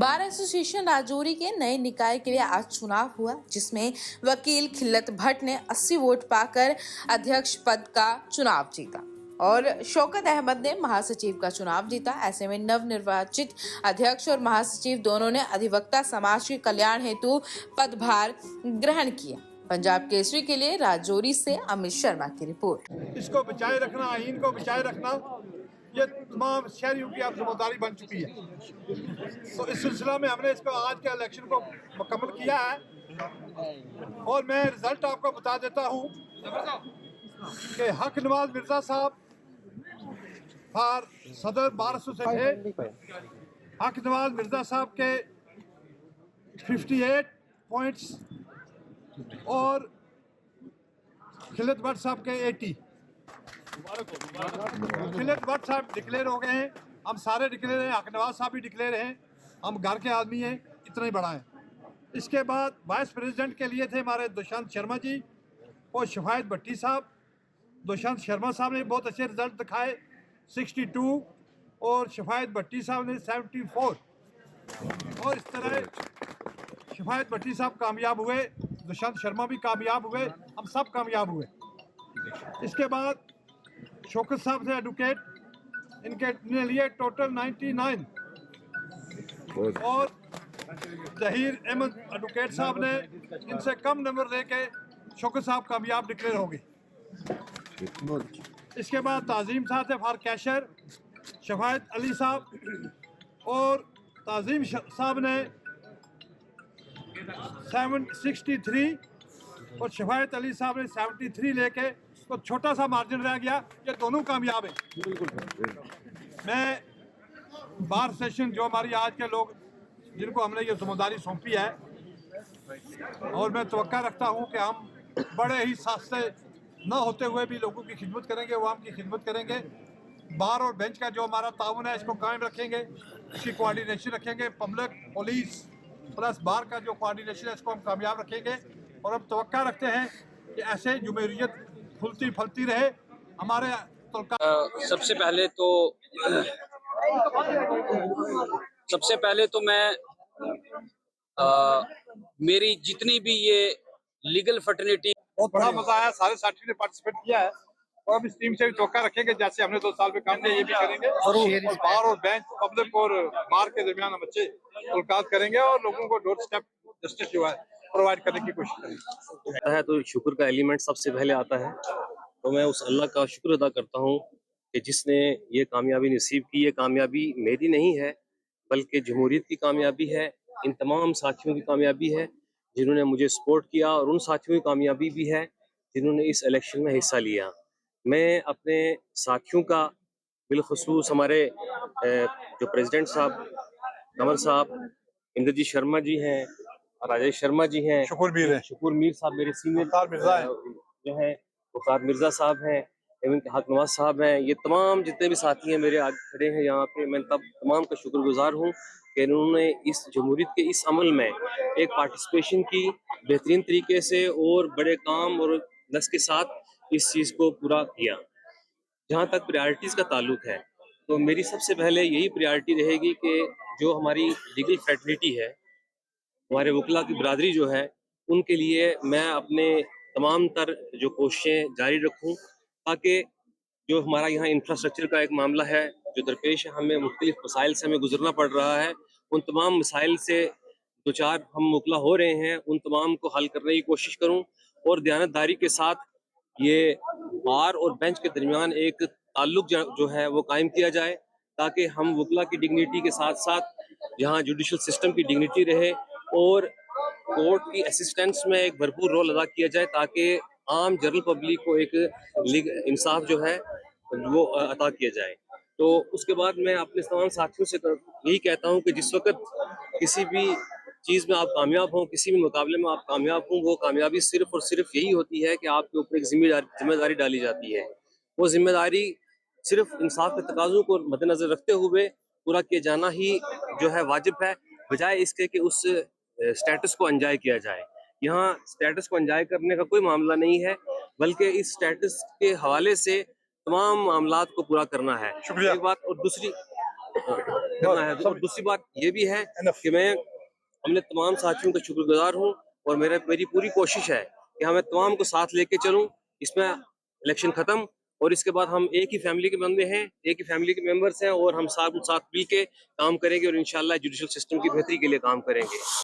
Bar association Rajouri के नए निकाय के लिए आज चुनाव हुआ, जिसमें वकील खिल्लत भट्ट ने 80 वोट पाकर अध्यक्ष पद का चुनाव जीता और शौकत अहमद ने महासचिव का चुनाव जीता। ऐसे में नवनिर्वाचित अध्यक्ष और महासचिव दोनों ने अधिवक्ता समाज के कल्याण हेतु पदभार ग्रहण किया। पंजाब केसरी के लिए राजौरी से अमित शर्मा की रिपोर्ट। इसको बचाए रखना, आईन को बचाए रखना, ये तमाम शहरियों की अब जिम्मेदारी बन चुकी है। तो इस सिलसिला में हमने इसको आज के इलेक्शन को मुकम्मल किया है और मैं रिजल्ट आपको बता देता हूँ कि हक नवाज मिर्जा साहब और सदर बार एसोसिएशन थे। हक नवाज मिर्जा साहब के 58 पॉइंट्स और खिलत भट्ट साहब के 80। खिलत भट्ट साहब डिक्लेयर हो गए हैं, हम सारे डिक्लेयर हैं, हक नवाज साहब भी डिक्लेयर हैं, हम घर के आदमी हैं, इतना ही बड़ा है। इसके बाद वाइस प्रेसिडेंट के लिए थे हमारे दुष्यंत शर्मा जी और शफायत भट्टी साहब। दुष्यंत शर्मा साहब ने बहुत अच्छे रिजल्ट दिखाए 62 और शफायत भट्टी साहब ने 74 और इस तरह शफायत भट्टी साहब कामयाब हुए, दुष्यंत शर्मा भी कामयाब हुए, हम सब कामयाब हुए। इसके बाद शौकत साहब से एडवोकेट, इनके लिए टोटल 99 और जहीर अहमद एडवोकेट साहब ने इनसे कम नंबर लेके शौकत साहब कामयाब डिक्लेयर हो गए। इसके बाद ताजीम साहब थे फॉर कैशर, शफायत अली साहब और ताजीम साहब ने 763 और शफायत अली साहब ने 73 लेके, तो छोटा सा मार्जिन रह गया। ये दोनों कामयाब हैं। मैं बार सेशन जो हमारी आज के लोग जिनको हमने ये जिम्मेदारी सौंपी है और मैं तवक्का रखता हूँ कि हम बड़े ही सास्ते न होते हुए भी लोगों की खिदमत करेंगे, अवाम की खिदमत करेंगे। बार और बेंच का जो हमारा ताउन है इसको कायम रखेंगे, इसकी कोऑर्डिनेशन रखेंगे। पब्लिक पुलिस प्लस बार का जो कोऑर्डिनेशन है इसको हम कामयाब रखेंगे और हम तवक्का रखते हैं कि ऐसे जुमेरियत फुलती फलती रहे हमारे। सबसे पहले तो मैं मेरी जितनी भी ये लीगल फर्टर्निटी, बहुत बड़ा मजा आया, सारे साथी ने पार्टिसिपेट किया है और अब इस टीम से भी तवक्का रखेंगे जैसे हमने 2 साल में काम किया ये भी करेंगे। और बार और बेंच, पब्लिक और बार के दरमियान हम अच्छे मुलाकात करेंगे और लोगों को डोर स्टेप जस्टिस जो है प्रोवाइड करने की कोशिश करेंगे। तो शुक्र का एलिमेंट सबसे पहले आता है, तो मैं उस अल्लाह का शुक्र अदा करता हूँ कि जिसने ये कामयाबी नसीब की। ये कामयाबी मेरी नहीं है बल्कि जमहूरियत की कामयाबी है, इन तमाम साथियों की कामयाबी है जिन्होंने मुझे सपोर्ट किया और उन साथियों की कामयाबी भी है जिन्होंने इस इलेक्शन में हिस्सा लिया। मैं अपने साथियों का बिलखुसूस हमारे जो प्रेसिडेंट साहब कमर साहब, इंद्रजीत शर्मा जी हैं, राजेश शर्मा जी हैं, शुक्र मीर साहब मेरे सीनियर जो हैं, वकार मिर्जा साहब हैं, एवं हक नवाज साहब हैं, ये तमाम जितने भी साथी हैं मेरे आगे खड़े हैं यहाँ पे, मैं तमाम का शुक्रगुजार हूँ कि इन्होंने इस जमहूरियत के इस अमल में एक पार्टिसिपेशन की बेहतरीन तरीके से और बड़े काम और नस के साथ इस चीज़ को पूरा किया। जहाँ तक प्रायोरिटीज़ का ताल्लुक है तो मेरी सबसे पहले यही प्रायोरिटी रहेगी कि जो हमारी लीगल फ्रेटर्निटी है, हमारे वकला की बरादरी जो है, उनके लिए मैं अपने तमाम तर जो कोशिशें जारी रखूं ताकि जो हमारा यहाँ इंफ्रास्ट्रक्चर का एक मामला है जो दरपेश है, हमें मुख्तलिफ मसाइल से हमें गुजरना पड़ रहा है, उन तमाम मसाइल से दो चार हम मुकला हो रहे हैं, उन तमाम को हल करने की कोशिश करूं और दयानतदारी के साथ ये बार और बेंच के दरमियान एक ताल्लुक जो है वो कायम किया जाए ताकि हम वकला की डिग्निटी के साथ साथ यहाँ जुडिशल सिस्टम की डिग्निटी रहे और कोर्ट की असिस्टेंस में एक भरपूर रोल अदा किया जाए ताकि आम जनरल पब्लिक को एक इंसाफ जो है वो अता किया जाए। तो उसके बाद मैं अपने तमाम साथियों से यही कहता हूँ कि जिस वक्त किसी भी चीज़ में आप कामयाब हों, किसी भी मुकाबले में आप कामयाब हों, वो कामयाबी सिर्फ और सिर्फ यही होती है कि आपके ऊपर एक जिम्मेदारी डाली जाती है। वो जिम्मेदारी सिर्फ इंसाफ के तकाज़ों को मद्देनजर रखते हुए पूरा किया जाना ही जो है वाजिब है, बजाय इसके कि उस स्टेटस को एंजॉय किया जाए। यहाँ स्टेटस को एंजॉय करने का कोई मामला नहीं है बल्कि इस स्टेटस के हवाले से तमाम मामलात को पूरा करना है। शुक्रिया। एक बात और करना है। और दूसरी बात ये भी है कि मैं हमने तमाम साथियों का शुक्रगुजार हूँ और मेरी पूरी कोशिश है कि हमें तमाम को साथ लेके चलूं। इसमें इलेक्शन खत्म और इसके बाद हम एक ही फैमिली के बंदे हैं, एक ही फैमिली के मेंबर्स हैं और हम साथ मिल के काम करेंगे और इंशाल्लाह जुडिशल सिस्टम की बेहतरी के लिए काम करेंगे।